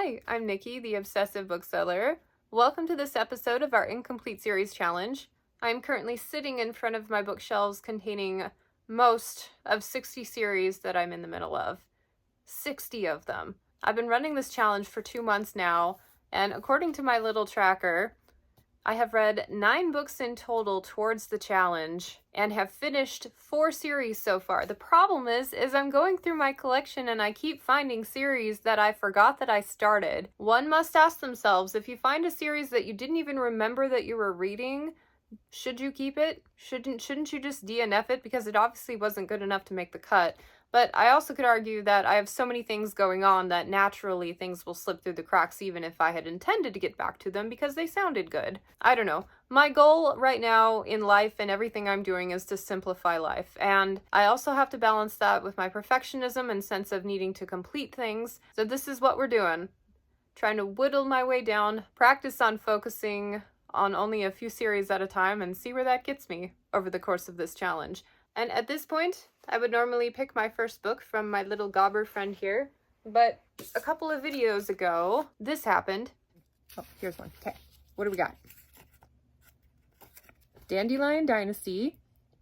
Hi, I'm Nikki, the Obsessive Bookseller. Welcome to this episode of our Incomplete Series Challenge. I'm currently sitting in front of my bookshelves containing most of 60 series that I'm in the middle of. 60 of them. I've been running this challenge for 2 months now, and according to my little tracker, I have read 9 books in total towards the challenge and have finished 4 series so far. The problem is I'm going through my collection and I keep finding series that I forgot that I started. One must ask themselves, if you find a series that you didn't even remember that you were reading, should you keep it? Shouldn't you just DNF it? Because it obviously wasn't good enough to make the cut. But I also could argue that I have so many things going on that naturally things will slip through the cracks even if I had intended to get back to them because they sounded good. I don't know. My goal right now in life and everything I'm doing is to simplify life. And I also have to balance that with my perfectionism and sense of needing to complete things. So this is what we're doing. Trying to whittle my way down, practice on focusing on only a few series at a time and see where that gets me over the course of this challenge. And at this point, I would normally pick my first book from my little gobber friend here, but a couple of videos ago, this happened. Oh, here's one. Okay, what do we got? Dandelion Dynasty,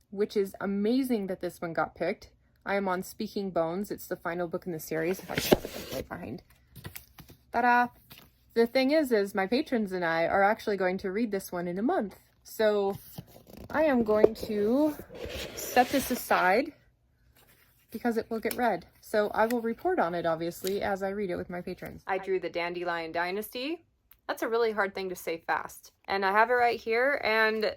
which is amazing that this one got picked. I am on Speaking Bones. It's the final book in the series. If I can have it right behind. Ta-da! The thing is my patrons and I are actually going to read this one in a month. So I am going to set this aside because it will get read. So I will report on it, obviously, as I read it with my patrons. I drew the Dandelion Dynasty. That's a really hard thing to say fast. And I have it right here, and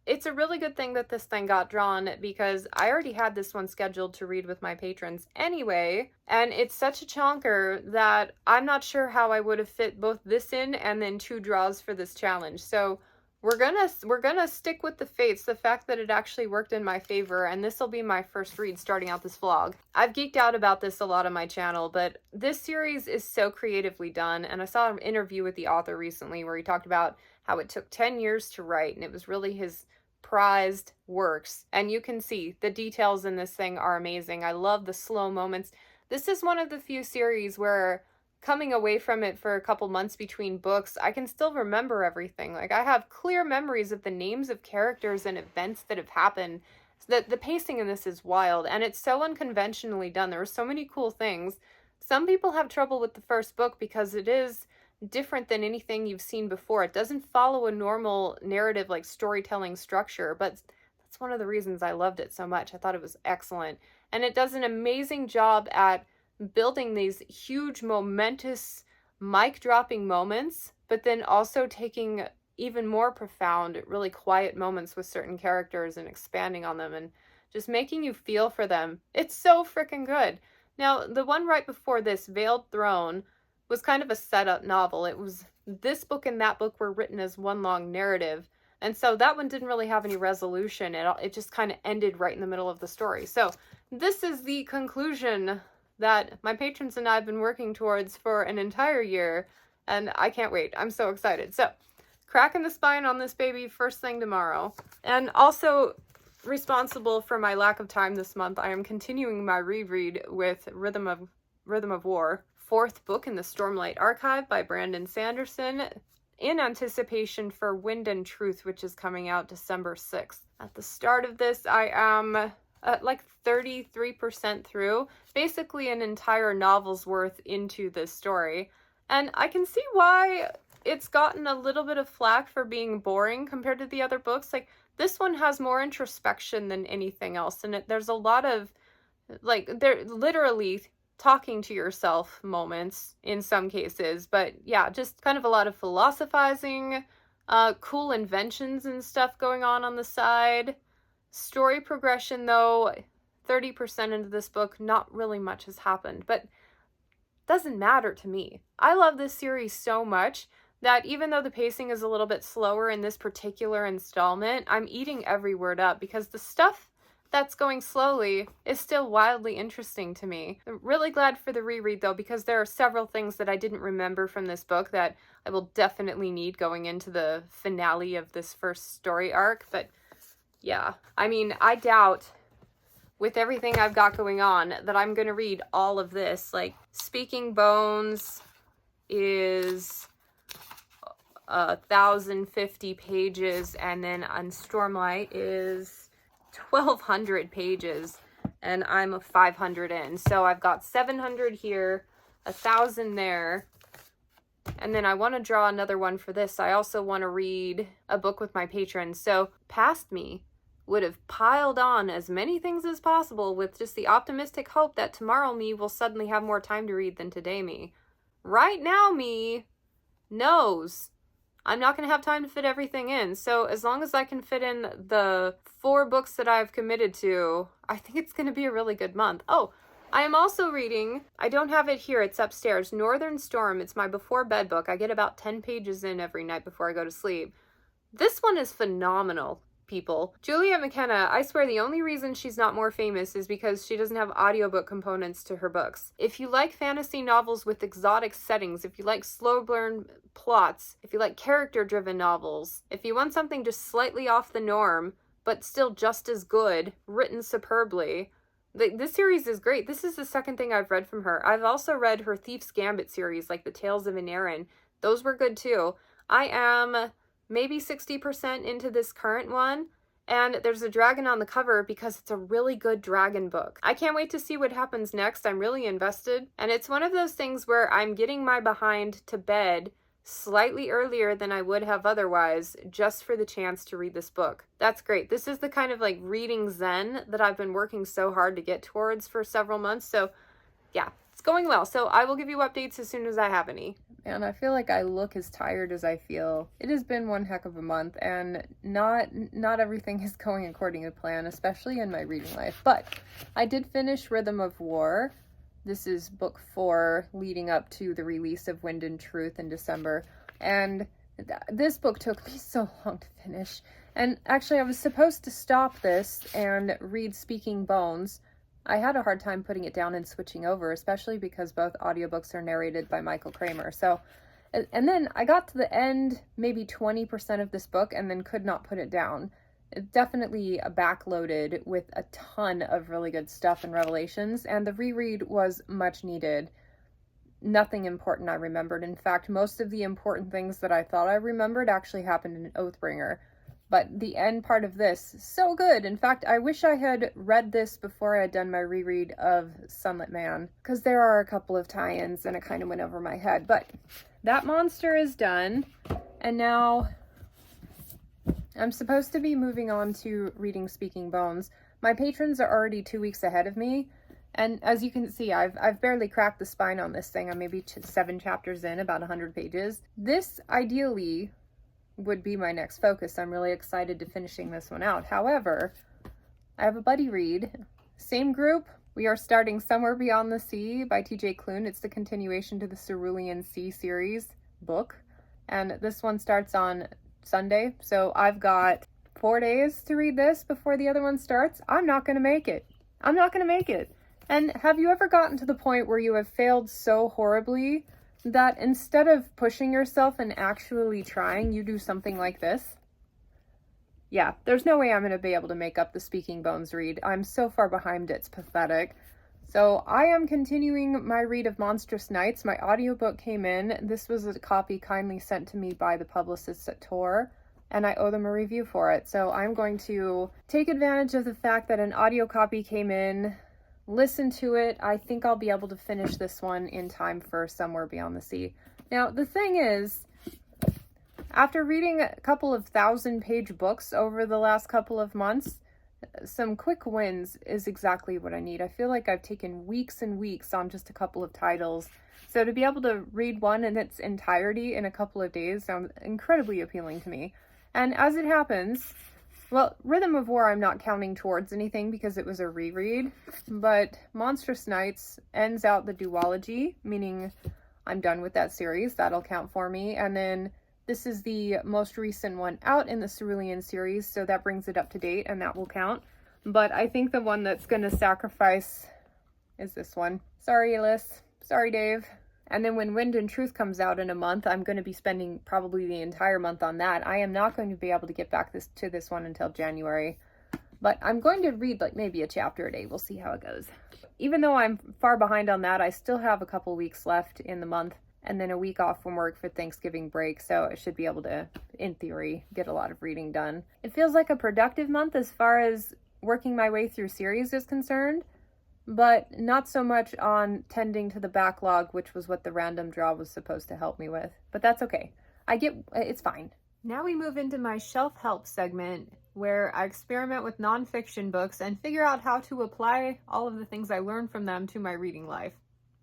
it's a really good thing that this thing got drawn because I already had this one scheduled to read with my patrons anyway, and it's such a chonker that I'm not sure how I would have fit both this in and then 2 draws for this challenge. So we're gonna stick with the fates, the fact that it actually worked in my favor, and this will be my first read starting out this vlog. I've geeked out about this a lot on my channel, but this series is so creatively done, and I saw an interview with the author recently where he talked about how it took 10 years to write, and it was really his prized works. And you can see the details in this thing are amazing. I love the slow moments. This is one of the few series where coming away from it for a couple months between books, I can still remember everything. Like, I have clear memories of the names of characters and events that have happened. So the pacing in this is wild, and it's so unconventionally done. There are so many cool things. Some people have trouble with the first book because it is different than anything you've seen before. It doesn't follow a normal narrative, like storytelling structure, but that's one of the reasons I loved it so much. I thought it was excellent. And it does an amazing job at building these huge, momentous, mic-dropping moments, but then also taking even more profound, really quiet moments with certain characters and expanding on them and just making you feel for them. It's so freaking good. Now, the one right before this, Veiled Throne, was kind of a setup novel. It was this book and that book were written as one long narrative, and so that one didn't really have any resolution at all. It just kind of ended right in the middle of the story. So this is the conclusion that my patrons and I have been working towards for an entire year, and I can't wait. I'm so excited. So, cracking the spine on this baby first thing tomorrow. And also responsible for my lack of time this month, I am continuing my reread with Rhythm of War, 4th book in the Stormlight Archive by Brandon Sanderson, in anticipation for Wind and Truth, which is coming out December 6th. At the start of this, I am like 33% through, basically an entire novel's worth into this story. And I can see why it's gotten a little bit of flack for being boring compared to the other books. Like, this one has more introspection than anything else, and there's a lot of, like, they're literally talking to yourself moments in some cases, but yeah, just kind of a lot of philosophizing, cool inventions and stuff going on the side. Story progression, though, 30% into this book, not really much has happened, but doesn't matter to me. I love this series so much that even though the pacing is a little bit slower in this particular installment, I'm eating every word up because the stuff that's going slowly is still wildly interesting to me. I'm really glad for the reread, though, because there are several things that I didn't remember from this book that I will definitely need going into the finale of this first story arc, but yeah, I mean, I doubt with everything I've got going on that I'm going to read all of this. Like, Speaking Bones, is 1,050 pages, and then on Stormlight is 1,200 pages, and I'm 500 in. So I've got 700 here, 1,000 there, and then I want to draw another one for this. I also want to read a book with my patrons. So past me would have piled on as many things as possible with just the optimistic hope that tomorrow me will suddenly have more time to read than today me. Right now me knows I'm not going to have time to fit everything in. So as long as I can fit in the 4 books that I've committed to, I think it's going to be a really good month. Oh, I am also reading, I don't have it here, it's upstairs, Northern Storm. It's my before bed book. I get about 10 pages in every night before I go to sleep. This one is phenomenal, people. Julia McKenna, I swear the only reason she's not more famous is because she doesn't have audiobook components to her books. If you like fantasy novels with exotic settings, if you like slow burn plots, if you like character-driven novels, if you want something just slightly off the norm, but still just as good, written superbly, this series is great. This is the second thing I've read from her. I've also read her Thief's Gambit series, like the Tales of Inarin. Those were good too. I am maybe 60% into this current one, and there's a dragon on the cover because it's a really good dragon book. I can't wait to see what happens next. I'm really invested, and it's one of those things where I'm getting my behind to bed slightly earlier than I would have otherwise just for the chance to read this book. That's great. This is the kind of like reading zen that I've been working so hard to get towards for several months. So yeah, it's going well. So I will give you updates as soon as I have any. And I feel like I look as tired as I feel. It has been one heck of a month, and not everything is going according to plan, especially in my reading life. But I did finish Rhythm of War. This is book 4 leading up to the release of Wind and Truth in December. And this book took me so long to finish. And actually I was supposed to stop this and read Speaking Bones. I had a hard time putting it down and switching over, especially because both audiobooks are narrated by Michael Kramer. So, and then I got to the end, maybe 20% of this book, and then could not put it down. It definitely backloaded with a ton of really good stuff and revelations, and the reread was much needed. Nothing important I remembered. In fact, most of the important things that I thought I remembered actually happened in Oathbringer. But the end part of this, so good. In fact, I wish I had read this before I had done my reread of Sunlit Man, because there are a couple of tie-ins and it kind of went over my head. But that monster is done, and now I'm supposed to be moving on to reading Speaking Bones. My patrons are already 2 weeks ahead of me, and as you can see, I've barely cracked the spine on this thing. I'm maybe 7 chapters in, about 100 pages. This, ideally, would be my next focus. I'm really excited to finishing this one out. However, I have a buddy read. Same group. We are starting Somewhere Beyond the Sea by T.J. Klune. It's the continuation to the Cerulean Sea series book. And this one starts on Sunday. So I've got 4 days to read this before the other one starts. I'm not going to make it. I'm not going to make it. And have you ever gotten to the point where you have failed so horribly that instead of pushing yourself and actually trying, you do something like this? Yeah, there's no way I'm going to be able to make up the Speaking Bones read. I'm so far behind, it's pathetic. So I am continuing my read of Monstrous Nights. My audiobook came in. This was a copy kindly sent to me by the publicists at Tor, and I owe them a review for it. So I'm going to take advantage of the fact that an audio copy came in, listen to it. I think I'll be able to finish this one in time for Somewhere Beyond the Sea. Now, the thing is, after reading a couple of 1,000-page books over the last couple of months, some quick wins is exactly what I need. I feel like I've taken weeks and weeks on just a couple of titles. So to be able to read one in its entirety in a couple of days sounds incredibly appealing to me. And as it happens, well, Rhythm of War I'm not counting towards anything because it was a reread, but Monstrous Nights ends out the duology, meaning I'm done with that series. That'll count for me. And then this is the most recent one out in the Cerulean series, so that brings it up to date, and that will count. But I think the one that's going to sacrifice is this one. Sorry, Alice. Sorry, Dave. And then when Wind and Truth comes out in a month, I'm going to be spending probably the entire month on that. I am not going to be able to get back to this one until January. But I'm going to read like maybe a chapter a day. We'll see how it goes. Even though I'm far behind on that, I still have a couple weeks left in the month. and then a week off from work for Thanksgiving break, so I should be able to, in theory, get a lot of reading done. It feels like a productive month as far as working my way through series is concerned, but not so much on tending to the backlog, which was what the random draw was supposed to help me with. But that's okay. It's fine. Now we move into my shelf help segment, where I experiment with nonfiction books and figure out how to apply all of the things I learned from them to my reading life.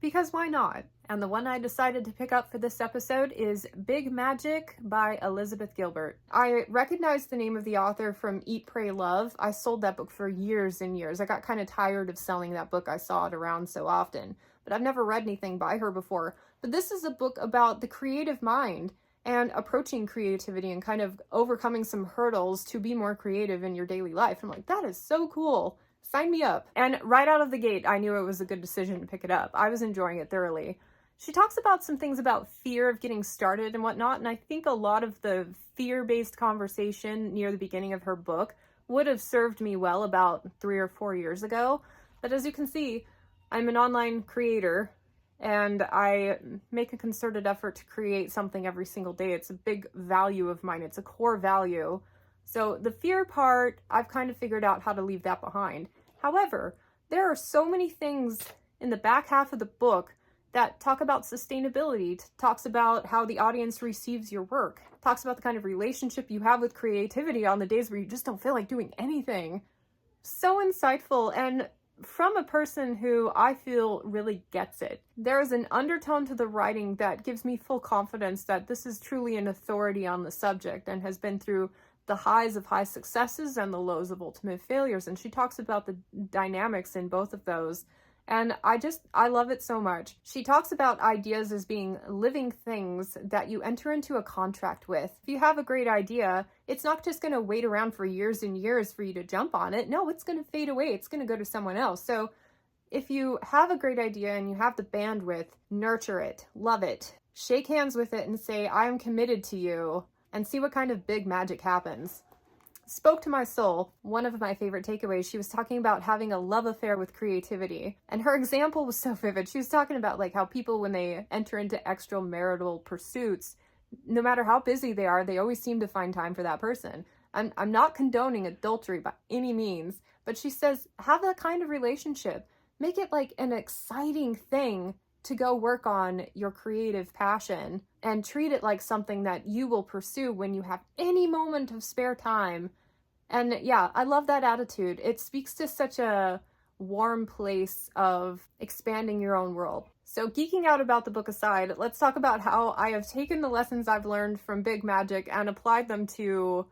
Because why not? And the one I decided to pick up for this episode is Big Magic by Elizabeth Gilbert. I recognized the name of the author from Eat, Pray, Love. I sold that book for years and years. I got kind of tired of selling that book. I saw it around so often, but I've never read anything by her before. But this is a book about the creative mind and approaching creativity and kind of overcoming some hurdles to be more creative in your daily life. I'm like, that is so cool. Sign me up. And right out of the gate, I knew it was a good decision to pick it up. I was enjoying it thoroughly. She talks about some things about fear of getting started and whatnot, and I think a lot of the fear-based conversation near the beginning of her book would have served me well about 3 or 4 years ago. But as you can see, I'm an online creator, and I make a concerted effort to create something every single day. It's a big value of mine. It's a core value. So the fear part, I've kind of figured out how to leave that behind. However, there are so many things in the back half of the book that talk about sustainability, talks about how the audience receives your work, talks about the kind of relationship you have with creativity on the days where you just don't feel like doing anything. So insightful, and from a person who I feel really gets it. There is an undertone to the writing that gives me full confidence that this is truly an authority on the subject and has been through the highs of high successes and the lows of ultimate failures. And she talks about the dynamics in both of those. And I love it so much. She talks about ideas as being living things that you enter into a contract with. If you have a great idea, it's not just going to wait around for years and years for you to jump on it. No, it's going to fade away. It's going to go to someone else. So if you have a great idea and you have the bandwidth, nurture it, love it, shake hands with it and say, I am committed to you, and see what kind of big magic happens. Spoke to my soul. One of my favorite takeaways, she was talking about having a love affair with creativity. And her example was so vivid. She was talking about like how people, when they enter into extramarital pursuits, no matter how busy they are, they always seem to find time for that person. I'm not condoning adultery by any means, but she says, have that kind of relationship. Make it like an exciting thing to go work on your creative passion and treat it like something that you will pursue when you have any moment of spare time. And yeah, I love that attitude. It speaks to such a warm place of expanding your own world. So geeking out about the book aside, let's talk about how I have taken the lessons I've learned from Big Magic and applied them to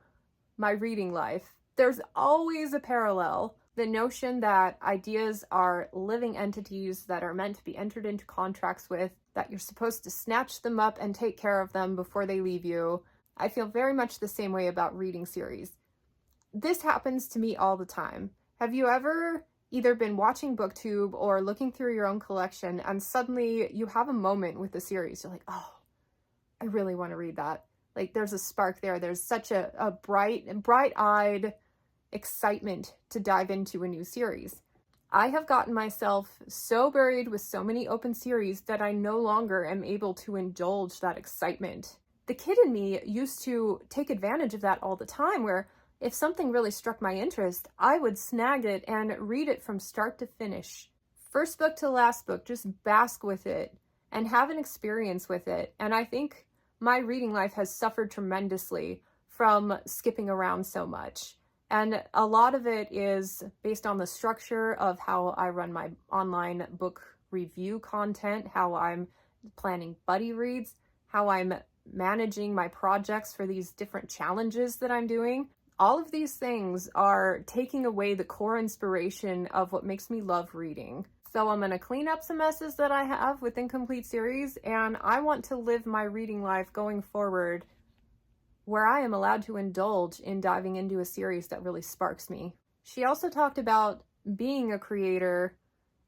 my reading life. There's always a parallel. The notion that ideas are living entities that are meant to be entered into contracts with, that you're supposed to snatch them up and take care of them before they leave you. I feel very much the same way about reading series. This happens to me all the time. Have you ever either been watching BookTube or looking through your own collection and suddenly you have a moment with the series? You're like, oh, I really want to read that. Like there's a spark there. There's such a bright-eyed excitement to dive into a new series. I have gotten myself so buried with so many open series that I no longer am able to indulge that excitement. The kid in me used to take advantage of that all the time, where if something really struck my interest, I would snag it and read it from start to finish. First book to last book, just bask with it and have an experience with it. And I think my reading life has suffered tremendously from skipping around so much. And a lot of it is based on the structure of how I run my online book review content, how I'm planning buddy reads, how I'm managing my projects for these different challenges that I'm doing. All of these things are taking away the core inspiration of what makes me love reading. So I'm going to clean up some messes that I have with incomplete series, and I want to live my reading life going forward where I am allowed to indulge in diving into a series that really sparks me. She also talked about being a creator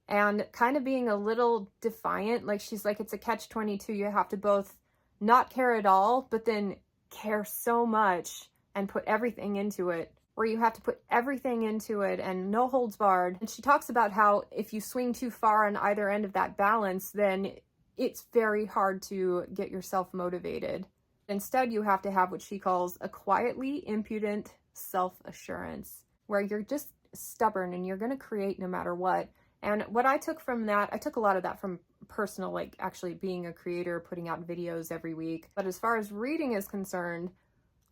and kind of being a little defiant. Like she's like, it's a catch-22. You have to both not care at all, but then care so much and put everything into it, where you have to put everything into it and no holds barred. And she talks about how if you swing too far on either end of that balance, then it's very hard to get yourself motivated. Instead, you have to have what she calls a quietly impudent self-assurance, where you're just stubborn and you're going to create no matter what. And what I took from that, I took a lot of that from personal, like actually being a creator, putting out videos every week. But as far as reading is concerned,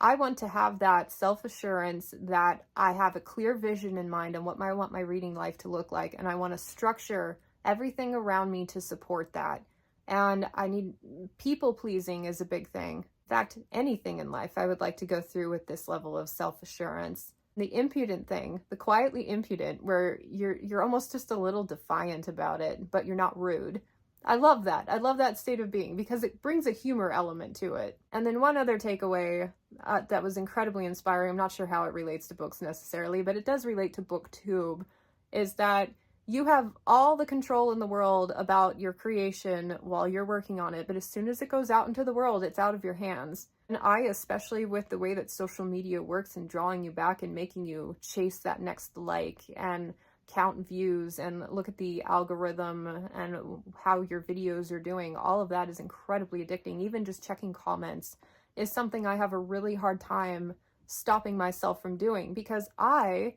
I want to have that self-assurance that I have a clear vision in mind on what I want my reading life to look like. And I want to structure everything around me to support that. And I need people pleasing is a big thing. In fact, anything in life I would like to go through with this level of self-assurance. The impudent thing, the quietly impudent, where you're almost just a little defiant about it, but you're not rude. I love that. I love that state of being because it brings a humor element to it. And then one other takeaway that was incredibly inspiring, I'm not sure how it relates to books necessarily, but it does relate to BookTube, is that you have all the control in the world about your creation while you're working on it, but as soon as it goes out into the world, it's out of your hands. And especially with the way that social media works and drawing you back and making you chase that next like and count views and look at the algorithm and how your videos are doing, all of that is incredibly addicting. Even just checking comments is something I have a really hard time stopping myself from doing, because I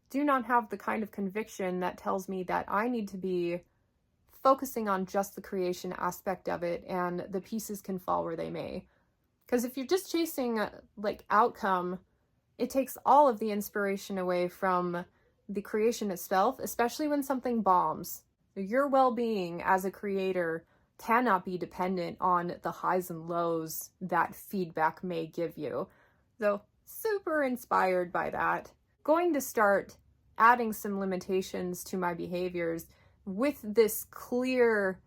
do not have the kind of conviction that tells me that I need to be focusing on just the creation aspect of it and the pieces can fall where they may. Because if you're just chasing like outcome, it takes all of the inspiration away from the creation itself, especially when something bombs. Your well-being as a creator cannot be dependent on the highs and lows that feedback may give you. So super inspired by that. Going to start adding some limitations to my behaviors with this clear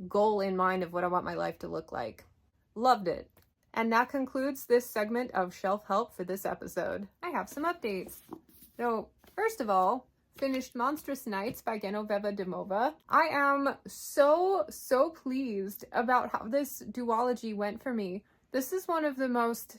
goal in mind of what I want my life to look like. Loved it. And that concludes this segment of Shelf Help for this episode. I have some updates. So, first of all, finished Monstrous Nights by Genoveva Dimova. I am so pleased about how this duology went for me. This is one of the most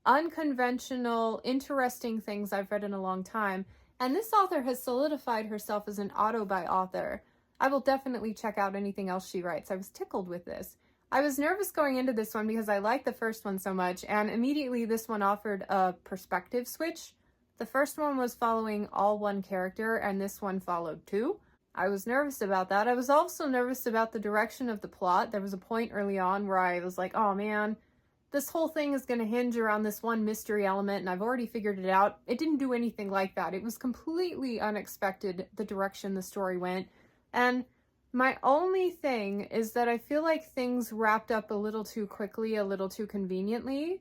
unconventional, interesting things I've read in a long time. And this author has solidified herself as an auto-buy author. I will definitely check out anything else she writes. I was tickled with this. I was nervous going into this one because I liked the first one so much, and immediately this one offered a perspective switch. The first one was following all one character, and this one followed two. I was nervous about that. I was also nervous about the direction of the plot. There was a point early on where I was like, oh man, this whole thing is going to hinge around this one mystery element, and I've already figured it out. It didn't do anything like that. It was completely unexpected, the direction the story went. And my only thing is that I feel like things wrapped up a little too quickly, a little too conveniently.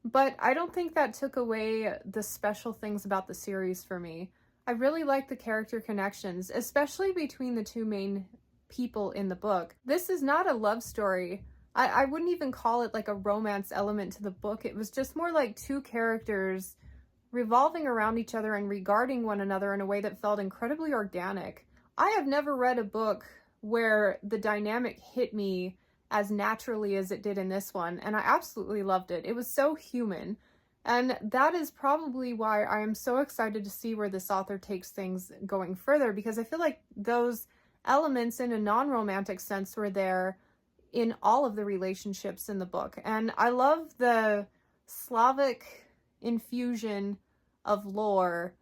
But I don't think that took away the special things about the series for me. I really like the character connections, especially between the two main people in the book. This is not a love story. I wouldn't even call it like a romance element to the book. It was just more like two characters revolving around each other and regarding one another in a way that felt incredibly organic. I have never read a book where the dynamic hit me as naturally as it did in this one, and I absolutely loved it. It was so human, and that is probably why I am so excited to see where this author takes things going further, because I feel like those elements in a non-romantic sense were there in all of the relationships in the book. And I love the Slavic infusion of lore.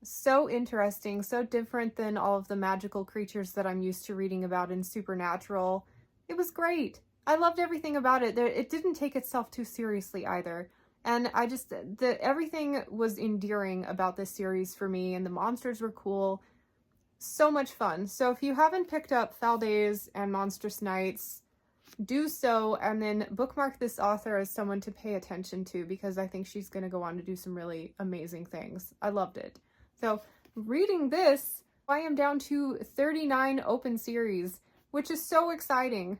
So interesting, so different than all of the magical creatures that I'm used to reading about in Supernatural. It was great. I loved everything about it. It didn't take itself too seriously either. And everything was endearing about this series for me, and the monsters were cool. So much fun. So if you haven't picked up Foul Days and Monstrous Nights, do so, and then bookmark this author as someone to pay attention to, because I think she's going to go on to do some really amazing things. I loved it. So reading this, I am down to 39 open series, which is so exciting.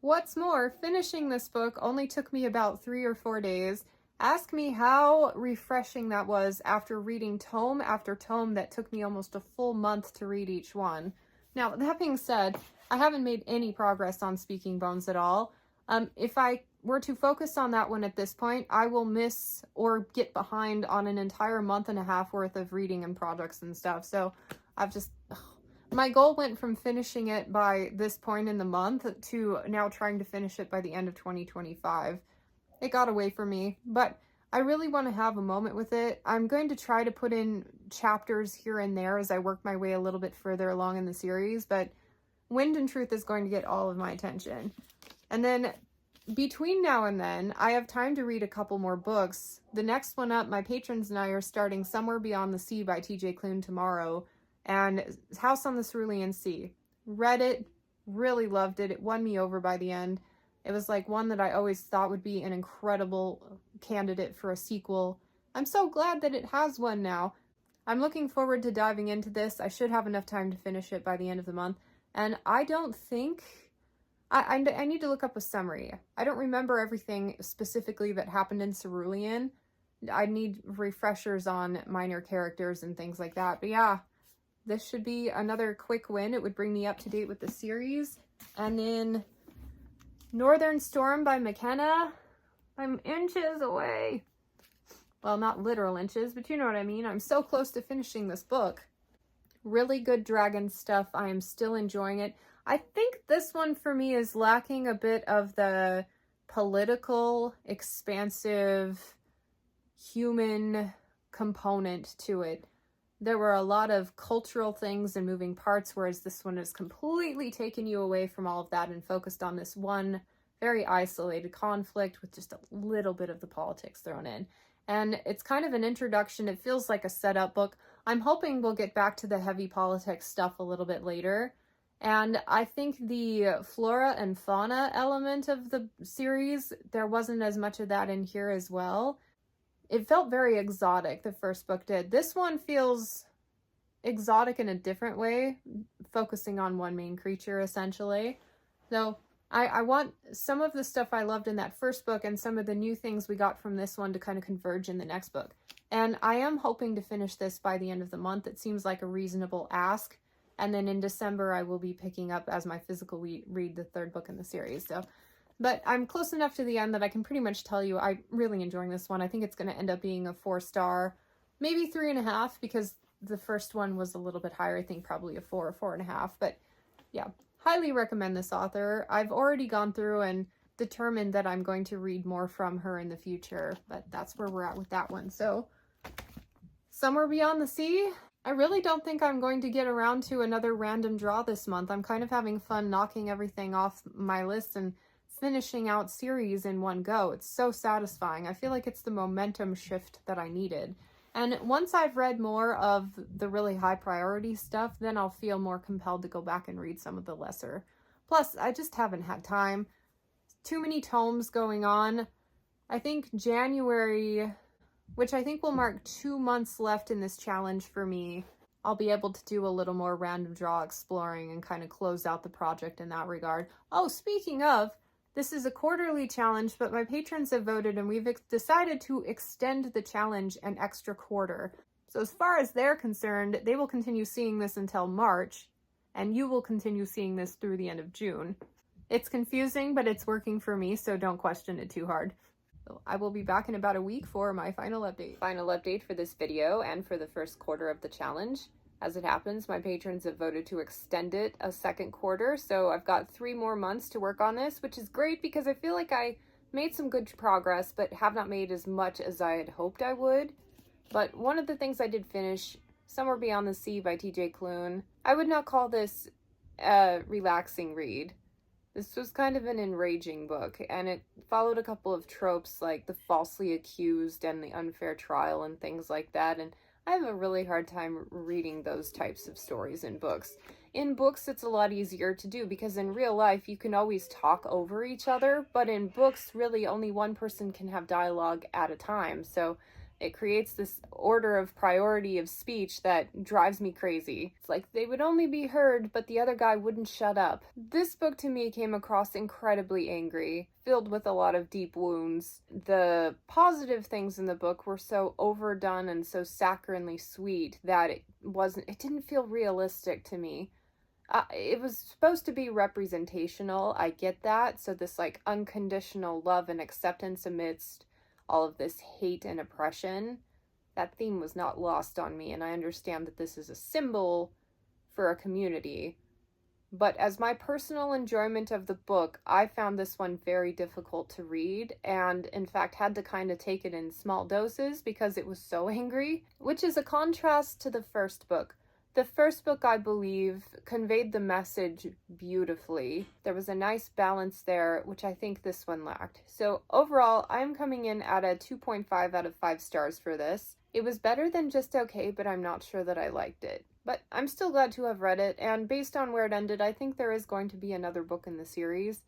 What's more, finishing this book only took me about 3 or 4 days. Ask me how refreshing that was after reading tome after tome that took me almost a full month to read each one. Now, that being said, I haven't made any progress on Speaking Bones at all. If I were to focus on that one at this point, I will miss or get behind on an entire month and a half worth of reading and projects and stuff. So My goal went from finishing it by this point in the month to now trying to finish it by the end of 2025. It got away from me, but I really want to have a moment with it. I'm going to try to put in chapters here and there as I work my way a little bit further along in the series, but Wind and Truth is going to get all of my attention. And then between now and then, I have time to read a couple more books. The next one up, my patrons and I are starting Somewhere Beyond the Sea by T.J. Klune tomorrow, and House on the Cerulean Sea. Read it, really loved it. It won me over by the end. It was like one that I always thought would be an incredible candidate for a sequel. I'm so glad that it has one now. I'm looking forward to diving into this. I should have enough time to finish it by the end of the month. And I don't think... I need to look up a summary. I don't remember everything specifically that happened in Cerulean. I need refreshers on minor characters and things like that. But yeah, this should be another quick win. It would bring me up to date with the series. And then Northern Storm by McKenna. I'm inches away. Well, not literal inches, but you know what I mean. I'm so close to finishing this book. Really good dragon stuff. I am still enjoying it. I think this one for me is lacking a bit of the political, expansive, human component to it. There were a lot of cultural things and moving parts, whereas this one has completely taken you away from all of that and focused on this one very isolated conflict with just a little bit of the politics thrown in. And it's kind of an introduction. It feels like a setup book. I'm hoping we'll get back to the heavy politics stuff a little bit later. And I think the flora and fauna element of the series, there wasn't as much of that in here as well. It felt very exotic, the first book did. This one feels exotic in a different way, focusing on one main creature, essentially. So I want some of the stuff I loved in that first book and some of the new things we got from this one to kind of converge in the next book. And I am hoping to finish this by the end of the month. It seems like a reasonable ask. And then in December, I will be picking up as my physical read the third book in the series. So, but I'm close enough to the end that I can pretty much tell you I'm really enjoying this one. I think it's going to end up being a 4-star, maybe 3.5, because the first one was a little bit higher. I think probably a 4 or 4.5. But yeah, highly recommend this author. I've already gone through and determined that I'm going to read more from her in the future. But that's where we're at with that one. So, Somewhere Beyond the Sea. I really don't think I'm going to get around to another random draw this month. I'm kind of having fun knocking everything off my list and finishing out series in one go. It's so satisfying. I feel like it's the momentum shift that I needed. And once I've read more of the really high priority stuff, then I'll feel more compelled to go back and read some of the lesser. Plus, I just haven't had time. Too many tomes going on. I think January, which I think will mark 2 months left in this challenge for me, I'll be able to do a little more random draw exploring and kind of close out the project in that regard. Oh, speaking of, this is a quarterly challenge, but my patrons have voted and we've decided to extend the challenge an extra quarter. So as far as they're concerned, they will continue seeing this until March, and you will continue seeing this through the end of June. It's confusing, but it's working for me, so don't question it too hard. I will be back in about a week for my final update. Final update for this video and for the first quarter of the challenge. As it happens, my patrons have voted to extend it a second quarter, so I've got 3 more months to work on this, which is great because I feel like I made some good progress, but have not made as much as I had hoped I would. But one of the things I did finish, Somewhere Beyond the Sea by T.J. Klune. I would not call this a relaxing read. This was kind of an enraging book, and it followed a couple of tropes like the falsely accused and the unfair trial and things like that, and I have a really hard time reading those types of stories in books. In books, it's a lot easier to do because in real life, you can always talk over each other, but in books, really only one person can have dialogue at a time, so it creates this order of priority of speech that drives me crazy. It's like they would only be heard, but the other guy wouldn't shut up. This book to me came across incredibly angry, filled with a lot of deep wounds. The positive things in the book were so overdone and so saccharinely sweet that it didn't feel realistic to me. It was supposed to be representational, I get that. So this like unconditional love and acceptance amidst all of this hate and oppression, that theme was not lost on me, and I understand that this is a symbol for a community. But as my personal enjoyment of the book, I found this one very difficult to read, and in fact had to kind of take it in small doses because it was so angry, which is a contrast to the first book. The first book, I believe, conveyed the message beautifully. There was a nice balance there, which I think this one lacked. So overall, I'm coming in at a 2.5 out of 5 stars for this. It was better than just okay, but I'm not sure that I liked it. But I'm still glad to have read it, and based on where it ended, I think there is going to be another book in the series.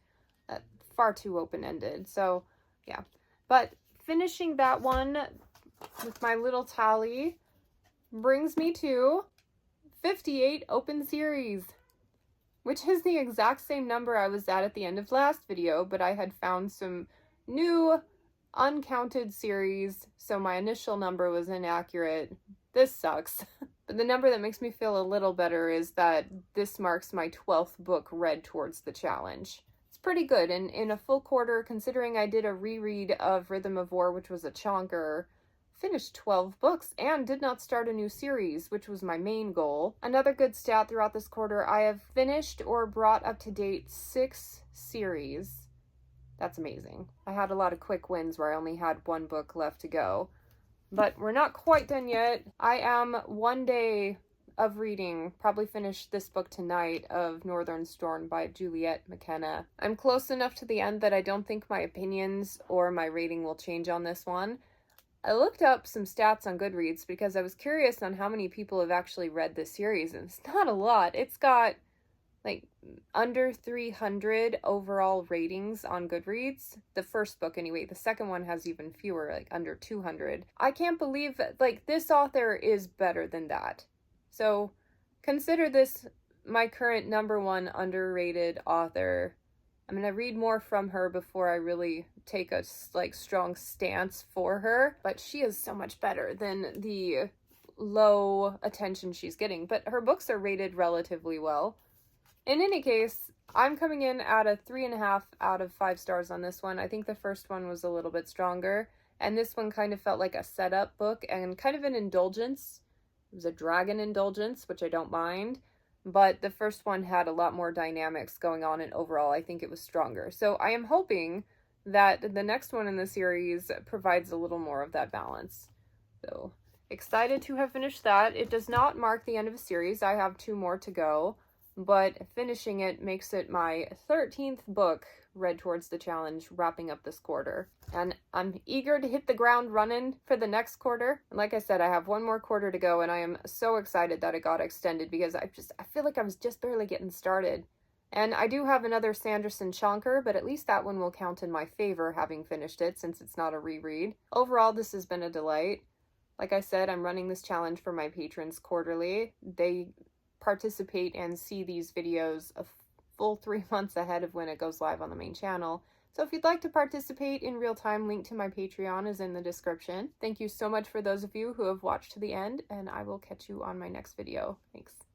Far too open-ended, so yeah. But finishing that one with my little tally brings me to 58 open series, which is the exact same number I was at the end of last video, but I had found some new uncounted series, so my initial number was inaccurate. This sucks. But the number that makes me feel a little better is that this marks my 12th book read towards the challenge. It's pretty good, and in a full quarter, considering I did a reread of Rhythm of War, which was a chonker, finished 12 books and did not start a new series, which was my main goal. Another good stat throughout this quarter, I have finished or brought up to date 6 series. That's amazing. I had a lot of quick wins where I only had 1 book left to go. But we're not quite done yet. I am 1 day of reading, probably finish this book tonight, of Northern Storm by Juliet McKenna. I'm close enough to the end that I don't think my opinions or my rating will change on this one. I looked up some stats on Goodreads because I was curious on how many people have actually read this series, and it's not a lot. It's got like under 300 overall ratings on Goodreads. The first book anyway. The second one has even fewer, like under 200. I can't believe like this author is better than that. So consider this my current #1 underrated author. I'm going to read more from her before I really take a like strong stance for her, but she is so much better than the low attention she's getting. But her books are rated relatively well. In any case, I'm coming in at a 3.5 out of 5 stars on this one. I think the first one was a little bit stronger, and this one kind of felt like a setup book and kind of an indulgence. It was a dragon indulgence, which I don't mind, but the first one had a lot more dynamics going on, and overall I think it was stronger. So I am hoping that the next one in the series provides a little more of that balance. So excited to have finished that. It does not mark the end of a series. I have 2 more to go. But finishing it makes it my 13th book read towards the challenge, wrapping up this quarter. And I'm eager to hit the ground running for the next quarter. And like I said, I have 1 more quarter to go, and I am so excited that it got extended because I feel like I was just barely getting started. And I do have another Sanderson chonker, but at least that one will count in my favor having finished it since it's not a reread. Overall, this has been a delight. Like I said, I'm running this challenge for my patrons quarterly. They participate and see these videos a full 3 months ahead of when it goes live on the main channel. So if you'd like to participate in real time, link to my Patreon is in the description. Thank you so much for those of you who have watched to the end, and I will catch you on my next video. Thanks.